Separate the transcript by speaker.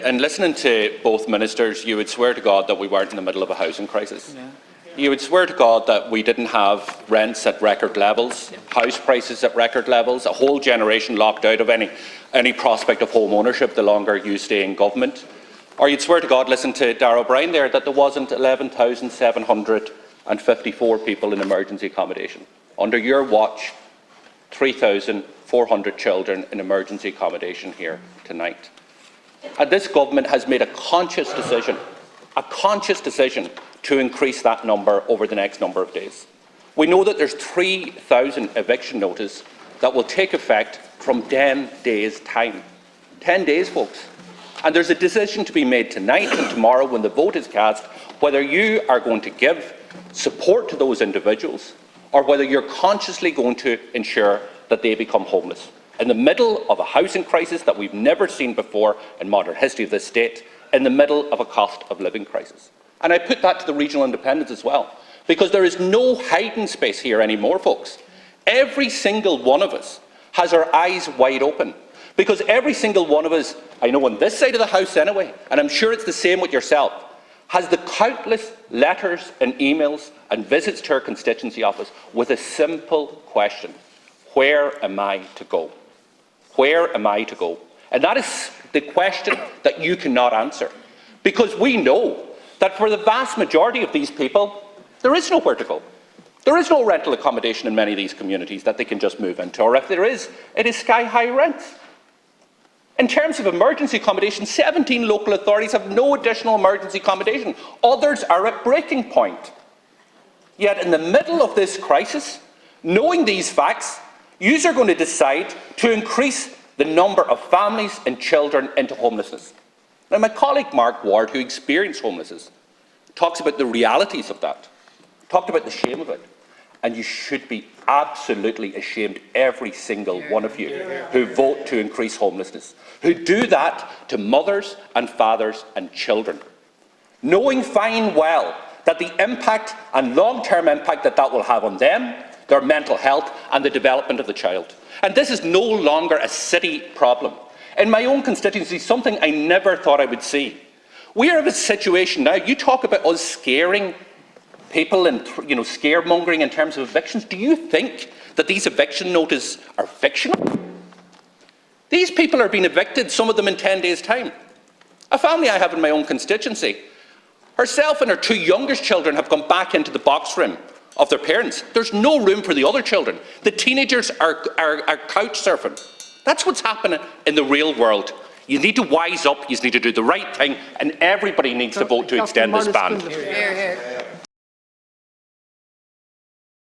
Speaker 1: And listening to both ministers, you would swear to God that we weren't in the middle of a housing crisis. Yeah. You would swear to God that we didn't have rents at record levels, house prices at record levels, a whole generation locked out of any prospect of home ownership the longer you stay in government. Or you'd swear to God, listen to Darragh O'Brien there, that there wasn't 11,754 people in emergency accommodation. Under your watch, 3,400 children in emergency accommodation here tonight. And this government has made a conscious decision to increase that number over the next number of days. We know that there's 3,000 eviction notices that will take effect from 10 days' time. 10 days, folks. And there's a decision to be made tonight and tomorrow when the vote is cast whether you are going to give support to those individuals or whether you're consciously going to ensure that they become homeless. In the middle of a housing crisis that we've never seen before in modern history of this state, in the middle of a cost of living crisis. And I put that to the regional independents as well, because there is no hiding space here anymore, folks. Every single one of us has our eyes wide open, because every single one of us, I know on this side of the House anyway, and I'm sure it's the same with yourself, has the countless letters and emails and visits to our constituency office with a simple question: where am I to go? Where am I to go? And that is the question that you cannot answer, because we know that for the vast majority of these people, there is nowhere to go. There is no rental accommodation in many of these communities that they can just move into, or if there is, it is sky-high rents. In terms of emergency accommodation, 17 local authorities have no additional emergency accommodation. Others are at breaking point. Yet in the middle of this crisis, knowing these facts, you are going to decide to increase the number of families and children into homelessness. Now, my colleague Mark Ward, who experienced homelessness, talks about the realities of that, talked about the shame of it. And you should be absolutely ashamed, every single one of you who vote to increase homelessness, who do that to mothers and fathers and children, knowing fine well that the impact and long-term impact that will have on them, their mental health and the development of the child. And this is no longer a city problem. In my own constituency, something I never thought I would see. We are in a situation now, you talk about us scaring people and scaremongering in terms of evictions. Do you think that these eviction notices are fictional? These people are being evicted, some of them in 10 days' time. A family I have in my own constituency, herself and her two youngest children have gone back into the box room of their parents. There's no room for the other children. The teenagers are couch surfing. That's what's happening in the real world. You need to wise up, you need to do the right thing, and everybody needs to vote to extend this ban.